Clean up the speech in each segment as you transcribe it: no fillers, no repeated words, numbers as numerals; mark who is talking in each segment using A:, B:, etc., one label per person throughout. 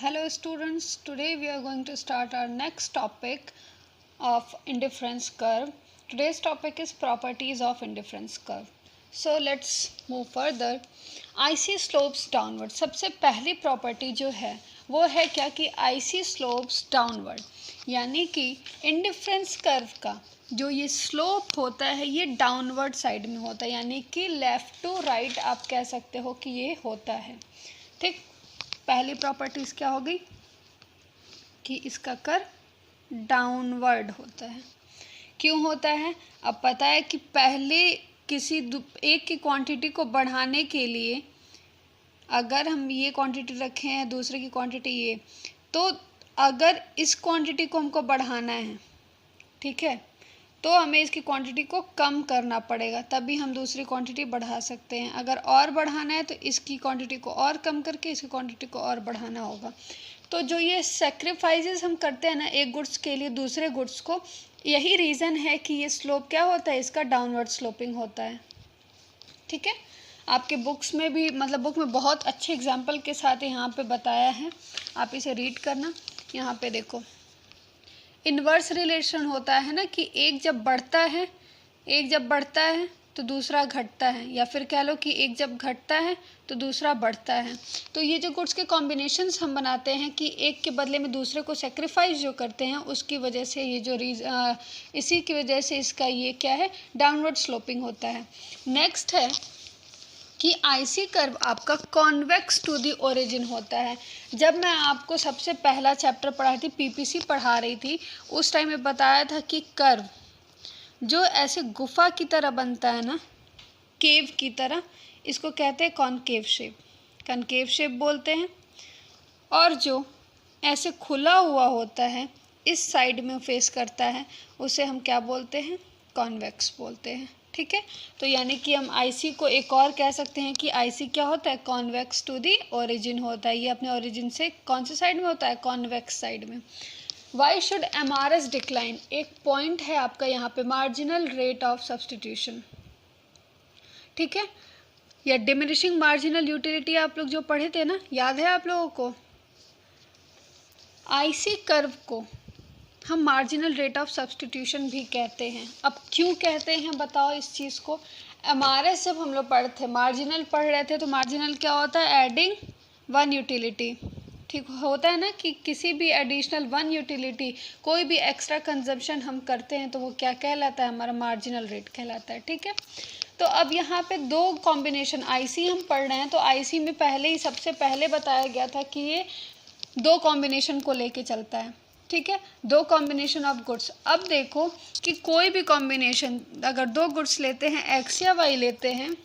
A: Hello students, today we are going to start our next topic of indifference curve. Today's topic is properties of indifference curve. So let's move further. IC slopes downward. सबसे पहली property जो है वो है क्या कि IC slopes downward, यानी कि इंडिफरेंस कर्व का जो ये स्लोप होता है ये डाउनवर्ड साइड में होता है, यानी कि लेफ़्ट टू राइट आप कह सकते हो कि ये होता है। ठीक, पहली प्रॉपर्टीज़ क्या हो गई कि इसका कर्व डाउनवर्ड होता है। क्यों होता है? अब पता है कि पहले किसी एक की क्वांटिटी को बढ़ाने के लिए अगर हम ये क्वांटिटी रखें हैं, दूसरे की क्वांटिटी ये, तो अगर इस क्वांटिटी को हमको बढ़ाना है, ठीक है, तो हमें इसकी क्वांटिटी को कम करना पड़ेगा, तभी हम दूसरी क्वांटिटी बढ़ा सकते हैं। अगर और बढ़ाना है तो इसकी क्वांटिटी को और कम करके इसकी क्वांटिटी को और बढ़ाना होगा। तो जो ये सेक्रीफाइसेस हम करते हैं ना एक गुड्स के लिए दूसरे गुड्स को, यही रीज़न है कि ये स्लोप क्या होता है, इसका डाउनवर्ड स्लोपिंग होता है। ठीक है, आपके बुक्स में भी बुक में बहुत अच्छे एग्जाम्पल के साथ यहाँ पे बताया है, आप इसे रीड करना। यहाँ पे देखो इन्वर्स रिलेशन होता है ना कि एक जब बढ़ता है तो दूसरा घटता है, या फिर कह लो कि एक जब घटता है तो दूसरा बढ़ता है। तो ये जो गुड्स के कॉम्बिनेशंस हम बनाते हैं कि एक के बदले में दूसरे को सेक्रीफाइस जो करते हैं, उसकी वजह से ये जो इसी की वजह से इसका ये क्या है, डाउनवर्ड स्लोपिंग होता है। नेक्स्ट है कि आईसी कर्व आपका कॉन्वेक्स टू द ओरिजिन होता है। जब मैं आपको सबसे पहला चैप्टर पढ़ाई थी, पीपीसी पढ़ा रही थी, उस टाइम में बताया था कि कर्व जो ऐसे गुफा की तरह बनता है ना, केव की तरह, इसको कहते हैं कॉनकेव शेप, कनकेव शेप बोलते हैं। और जो ऐसे खुला हुआ होता है, इस साइड में फेस करता है, उसे हम क्या बोलते हैं, कॉन्वेक्स बोलते हैं। ठीक है, तो यानी कि हम आईसी को एक और कह सकते हैं कि आईसी क्या होता है, कॉन्वेक्स टू दी ओरिजिन होता है। ये अपने ओरिजिन से कौन से साइड में होता है, कॉन्वेक्स साइड में। वाई शुड एमआरएस डिक्लाइन, एक पॉइंट है आपका यहाँ पे, मार्जिनल रेट ऑफ सब्सटीट्यूशन। ठीक है, या डिमिनिशिंग मार्जिनल यूटिलिटी आप लोग जो पढ़े थे ना, याद है आप लोगों को? आईसी कर्व को हम मार्जिनल रेट ऑफ सब्सटीट्यूशन भी कहते हैं। अब क्यों कहते हैं बताओ इस चीज़ को? एमआरएस जब हम लोग पढ़े थे, मार्जिनल पढ़ रहे थे, तो मार्जिनल क्या होता है, एडिंग वन यूटिलिटी। ठीक होता है ना कि किसी भी एडिशनल वन यूटिलिटी, कोई भी एक्स्ट्रा कंजम्पशन हम करते हैं तो वो क्या कहलाता है, हमारा मार्जिनल रेट कहलाता है। ठीक है, तो अब यहाँ पे दो कॉम्बिनेशन आईसी हम पढ़ रहे हैं, तो आईसी में पहले ही सबसे पहले बताया गया था कि ये दो कॉम्बिनेशन को लेके चलता है। ठीक है, दो कॉम्बिनेशन ऑफ गुड्स। अब देखो कि कोई भी कॉम्बिनेशन, अगर दो गुड्स लेते हैं, एक्स या वाई लेते हैं,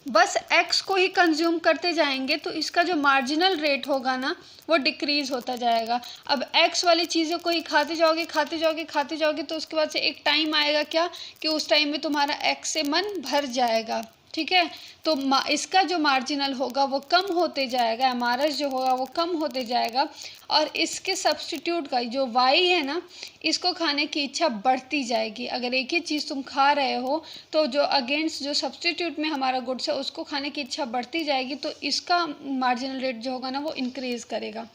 A: बस एक्स को ही कंज्यूम करते जाएंगे तो इसका जो मार्जिनल रेट होगा ना वो डिक्रीज़ होता जाएगा। अब एक्स वाली चीज़ों को ही खाते जाओगे तो उसके बाद से एक टाइम आएगा क्या कि उस टाइम में तुम्हारा एक्स से मन भर जाएगा। ठीक है, तो इसका जो मार्जिनल होगा वो कम होते जाएगा, एमआरएस जो होगा वो कम होते जाएगा, और इसके सब्स्टिट्यूट का जो वाई है ना, इसको खाने की इच्छा बढ़ती जाएगी। अगर एक ही चीज़ तुम खा रहे हो तो जो अगेंस्ट जो सब्स्टिट्यूट में हमारा गुड्स है उसको खाने की इच्छा बढ़ती जाएगी, तो इसका मार्जिनल रेट जो होगा ना वो इंक्रीज़ करेगा।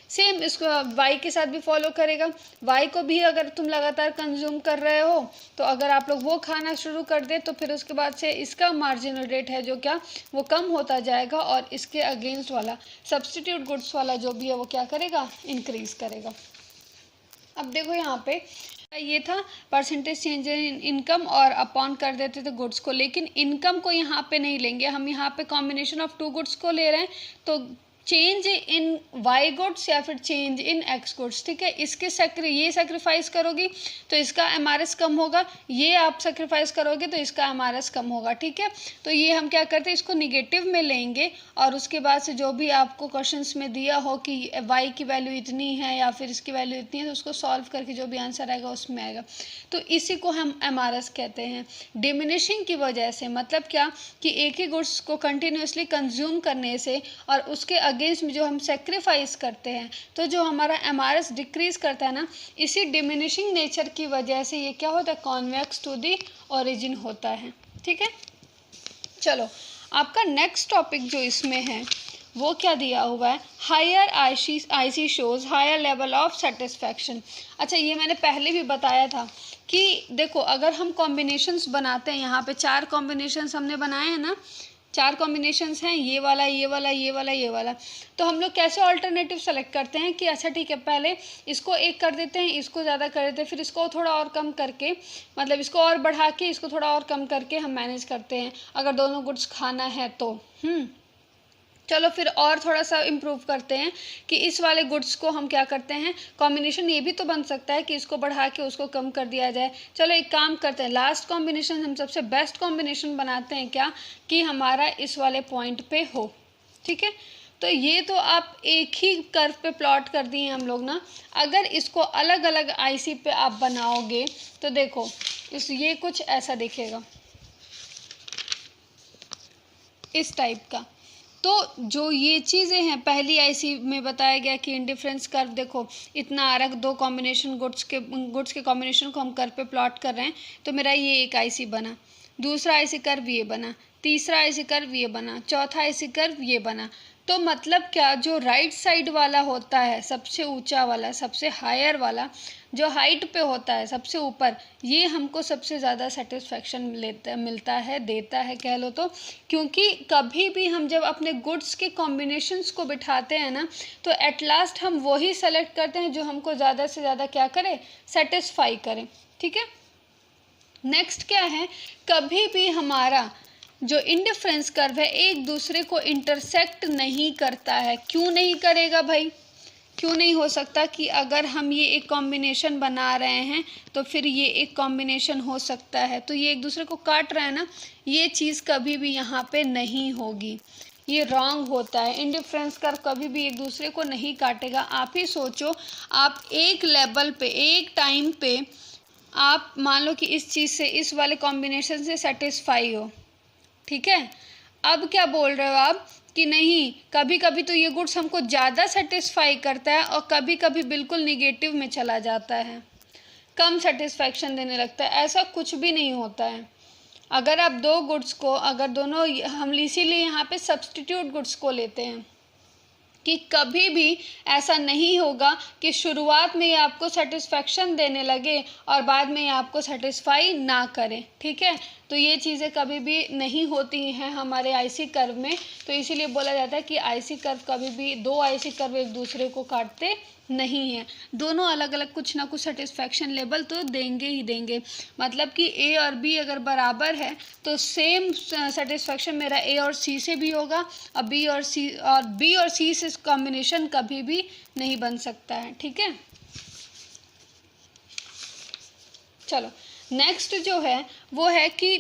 A: सेम इसको वाई के साथ भी फॉलो करेगा। वाई को भी अगर तुम लगातार कंज्यूम कर रहे हो तो अगर आप लोग वो खाना शुरू कर दे तो फिर उसके बाद से इसका मार्जिनल रेट है जो क्या, वो कम होता जाएगा, और इसके अगेंस्ट वाला सब्स्टिट्यूट गुड्स वाला जो भी है वो क्या करेगा, इंक्रीज़ करेगा। अब देखो यहाँ पे ये था परसेंटेज चेंज इन इनकम, और अपॉन कर देते थे गुड्स को, लेकिन इनकम को यहाँ पे नहीं लेंगे हम, यहाँ पे कॉम्बिनेशन ऑफ टू गुड्स को ले रहे हैं, तो चेंज इन वाई गुड्स या फिर चेंज इन एक्स गुड्स। ठीक है, इसके ये सेक्रीफाइस करोगी तो इसका एमआरएस कम होगा, ये आप सेक्रीफाइस करोगे तो इसका एमआरएस कम होगा। ठीक है, तो ये हम क्या करते हैं, इसको निगेटिव में लेंगे, और उसके बाद से जो भी आपको क्वेश्चंस में दिया हो कि वाई की वैल्यू इतनी है या फिर इसकी वैल्यू इतनी है, तो उसको सॉल्व करके जो भी आंसर आएगा उसमें आएगा, तो इसी को हम एमआरएस कहते हैं। डिमिनिशिंग की वजह से मतलब क्या कि एक ही गुड्स को कंटिन्यूसली कंज्यूम करने से और उसके अगेंस्ट में जो हम सेक्रीफाइस करते हैं, तो जो हमारा एमआरएस डिक्रीज करता है ना, इसी डिमिनिशिंग नेचर की वजह से ये क्या होता है, कॉन्वेक्स टू दी ओरिजिन होता है। ठीक है, चलो आपका नेक्स्ट टॉपिक जो इसमें है वो क्या दिया हुआ है, higher IC shows higher level of satisfaction. अच्छा, ये मैंने पहले भी बताया था कि देखो अगर हम कॉम्बिनेशंस बनाते हैं, यहाँ पे 4 कॉम्बिनेशंस हमने बनाए हैं ना, 4 कॉम्बिनेशंस हैं, ये वाला ये वाला ये वाला ये वाला, तो हम लोग कैसे ऑल्टरनेटिव सेलेक्ट करते हैं कि अच्छा ठीक है पहले इसको एक कर देते हैं, इसको ज़्यादा कर देते हैं, फिर इसको थोड़ा और कम करके, मतलब इसको और बढ़ा के इसको थोड़ा और कम करके हम मैनेज करते हैं अगर दोनों गुड्स खाना है तो। चलो फिर और थोड़ा सा इम्प्रूव करते हैं कि इस वाले गुड्स को हम क्या करते हैं, कॉम्बिनेशन ये भी तो बन सकता है कि इसको बढ़ा के उसको कम कर दिया जाए। चलो एक काम करते हैं, लास्ट कॉम्बिनेशन हम सबसे बेस्ट कॉम्बिनेशन बनाते हैं क्या, कि हमारा इस वाले पॉइंट पे हो। ठीक है, तो ये तो आप एक ही कर्व पे प्लॉट कर दिए हम लोग ना। अगर इसको अलग अलग आईसी पे आप बनाओगे तो देखो ये कुछ ऐसा दिखेगा, इस टाइप का। तो जो ये चीज़ें हैं, पहली आईसी में बताया गया कि इंडिफरेंस कर्व देखो इतना आ रहा, 2 कॉम्बिनेशन गुड्स के कॉम्बिनेशन को हम कर्व पे प्लॉट कर रहे हैं, तो मेरा ये एक आईसी बना, दूसरा आईसी कर्व ये बना, तीसरा आईसी कर्व ये बना, चौथा आईसी कर्व ये बना। तो मतलब क्या, जो राइट साइड वाला होता है सबसे ऊंचा वाला, सबसे हायर वाला, जो हाइट पे होता है सबसे ऊपर, ये हमको सबसे ज़्यादा सेटिस्फैक्शन मिलता है, देता है कह लो तो। क्योंकि कभी भी हम जब अपने गुड्स के कॉम्बिनेशंस को बिठाते हैं ना, तो एट लास्ट हम वही सेलेक्ट करते हैं जो हमको ज़्यादा से ज़्यादा क्या करे, सेटिस्फाई करें। ठीक है, नेक्स्ट क्या है, कभी भी हमारा जो इंडिफरेंस कर्व है एक दूसरे को इंटरसेक्ट नहीं करता है। क्यों नहीं करेगा भाई, क्यों नहीं हो सकता कि अगर हम ये एक कॉम्बिनेशन बना रहे हैं तो फिर ये एक कॉम्बिनेशन हो सकता है, तो ये एक दूसरे को काट रहा है ना, ये चीज़ कभी भी यहाँ पे नहीं होगी, ये रॉन्ग होता है। इंडिफरेंस कर्व कभी भी एक दूसरे को नहीं काटेगा। आप ही सोचो, आप एक लेवल पे एक टाइम पे आप मान लो कि इस चीज़ से, इस वाले कॉम्बिनेशन से सेटिस्फाई हो, ठीक है, अब क्या बोल रहे हो आप कि नहीं, कभी कभी तो ये गुड्स हमको ज़्यादा सेटिस्फाई करता है और कभी कभी बिल्कुल निगेटिव में चला जाता है, कम सेटिस्फैक्शन देने लगता है। ऐसा कुछ भी नहीं होता है। अगर आप 2 गुड्स को, अगर दोनों, हम इसीलिए यहाँ पे सब्स्टिट्यूट गुड्स को लेते हैं कि कभी भी ऐसा नहीं होगा कि शुरुआत में ये आपको सेटिस्फैक्शन देने लगे और बाद में ये आपको सेटिस्फाई ना करे। ठीक है, तो ये चीज़ें कभी भी नहीं होती हैं हमारे आईसी कर्व में। तो इसीलिए बोला जाता है कि आईसी कर्व कभी भी, 2 आईसी कर्व एक दूसरे को काटते नहीं हैं, दोनों अलग अलग कुछ ना कुछ सेटिस्फैक्शन लेवल तो देंगे ही देंगे। मतलब कि ए और बी अगर बराबर है तो सेम सेटिस्फैक्शन मेरा ए और सी से भी होगा, और बी और सी से कॉम्बिनेशन कभी भी नहीं बन सकता है। ठीक है, चलो नेक्स्ट जो है वो है कि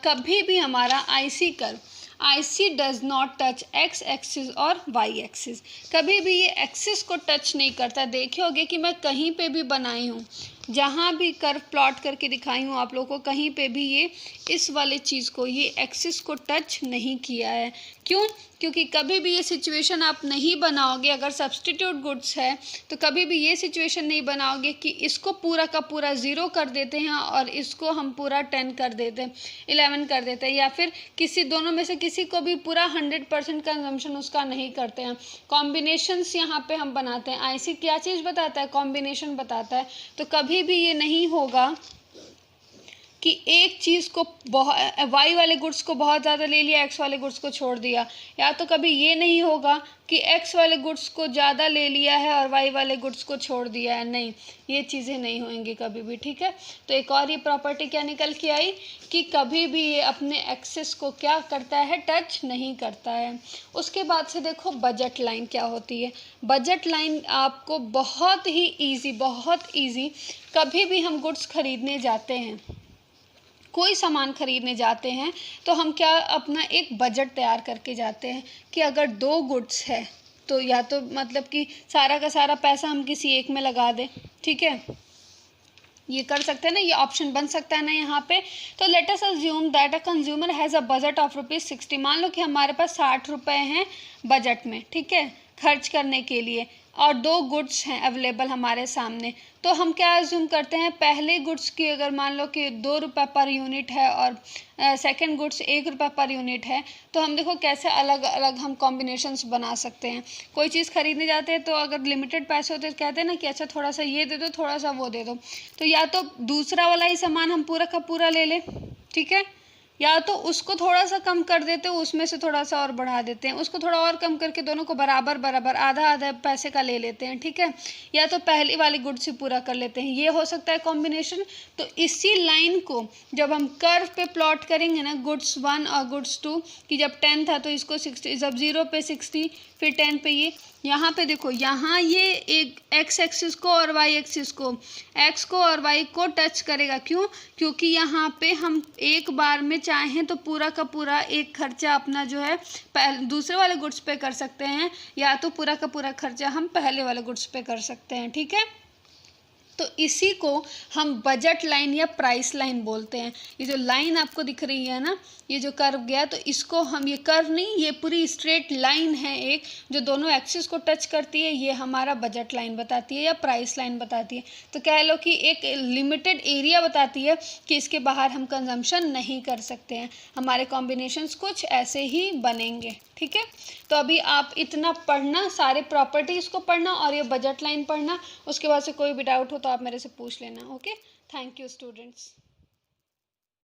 A: कभी भी हमारा IC curve, IC does not touch x axis और वाई एक्सिस, कभी भी ये एक्सिस को टच नहीं करता। देखे होगे कि मैं कहीं पे भी बनाई हूँ, जहाँ भी कर्व प्लॉट करके दिखाई हूँ आप लोगों को, कहीं पे भी ये इस वाले चीज़ को, ये एक्सिस को टच नहीं किया है। क्यों, क्योंकि कभी भी ये सिचुएशन आप नहीं बनाओगे, अगर सब्स्टिट्यूट गुड्स है तो कभी भी ये सिचुएशन नहीं बनाओगे कि इसको पूरा का पूरा 0 कर देते हैं और इसको हम पूरा 10 कर देते हैं, 11 कर देते हैं, या फिर किसी दोनों में से किसी को भी पूरा 100% कंजम्पशन उसका नहीं करते हैं। कॉम्बिनेशंस यहाँ पे हम बनाते हैं। आईसी क्या चीज़ बताता है, कॉम्बिनेशन बताता है। तो कभी भी ये नहीं होगा कि एक चीज़ को वाई वाले गुड्स को बहुत ज़्यादा ले लिया, एक्स वाले गुड्स को छोड़ दिया, या तो कभी ये नहीं होगा कि एक्स वाले गुड्स को ज़्यादा ले लिया है और वाई वाले गुड्स को छोड़ दिया है, नहीं, ये चीज़ें नहीं होंगी कभी भी। ठीक है, तो एक और ये प्रॉपर्टी क्या निकल के आई कि कभी भी ये अपने एक्सिस को क्या करता है, टच नहीं करता है। उसके बाद से देखो बजट लाइन क्या होती है। बजट लाइन आपको बहुत ही ईजी, कभी भी हम गुड्स खरीदने जाते हैं, कोई सामान खरीदने जाते हैं तो हम क्या, अपना एक बजट तैयार करके जाते हैं कि अगर 2 गुड्स है तो या तो मतलब कि सारा का सारा पैसा हम किसी एक में लगा दें। ठीक है, ये कर सकते हैं ना, ये ऑप्शन बन सकता है ना यहाँ पे। तो let us assume that a consumer has a budget of ₹60। मान लो कि हमारे पास 60 रुपये हैं बजट में। ठीक है, खर्च करने के लिए और 2 गुड्स हैं अवेलेबल हमारे सामने, तो हम क्या अज्यूम करते हैं, पहले गुड्स की अगर मान लो कि 2 रुपये पर यूनिट है और सेकंड गुड्स 1 रुपये पर यूनिट है, तो हम देखो कैसे अलग अलग हम कॉम्बिनेशंस बना सकते हैं। कोई चीज़ खरीदने जाते हैं तो अगर लिमिटेड पैसे होते हैं तो कहते हैं ना कि अच्छा थोड़ा सा ये दे दो, थोड़ा सा वो दे दो, तो या तो दूसरा वाला ही सामान हम पूरा का पूरा ले लें, ठीक है, या तो उसको थोड़ा सा कम कर देते हैं, उसमें से थोड़ा सा और बढ़ा देते हैं, उसको थोड़ा और कम करके दोनों को बराबर बराबर आधा आधा पैसे का ले लेते हैं, ठीक है, या तो पहली वाली गुड्स से पूरा कर लेते हैं, ये हो सकता है कॉम्बिनेशन। तो इसी लाइन को जब हम कर्व पे प्लॉट करेंगे ना, गुड्स 1 और गुड्स 2 कि जब 10 था तो इसको 60, जब 0 पे 60 फिर 10 पे ये, यहाँ पे देखो यहाँ ये एक एक्स एक्सिस को और वाई एक्सिस को, एक्स को और वाई को टच करेगा, क्यों, क्योंकि यहाँ पे हम एक बार में चाहें तो पूरा का पूरा एक खर्चा अपना जो है दूसरे वाले गुड्स पे कर सकते हैं, या तो पूरा का पूरा खर्चा हम पहले वाले गुड्स पे कर सकते हैं, ठीक है। तो इसी को हम बजट लाइन या प्राइस लाइन बोलते हैं। ये जो लाइन आपको दिख रही है ना, ये जो कर्व गया, तो इसको हम, ये कर्व नहीं, ये पूरी स्ट्रेट लाइन है एक जो दोनों एक्सिस को टच करती है, ये हमारा बजट लाइन बताती है या प्राइस लाइन बताती है। तो कह लो कि एक लिमिटेड एरिया बताती है कि इसके बाहर हम कंजम्पशन नहीं कर सकते हैं, हमारे कॉम्बिनेशंस कुछ ऐसे ही बनेंगे, ठीक है। तो अभी आप इतना पढ़ना, सारे प्रॉपर्टीज़ को पढ़ना और ये बजट लाइन पढ़ना, उसके बाद से कोई भी डाउट हो तो आप मेरे से पूछ लेना, ओके। Thank you students.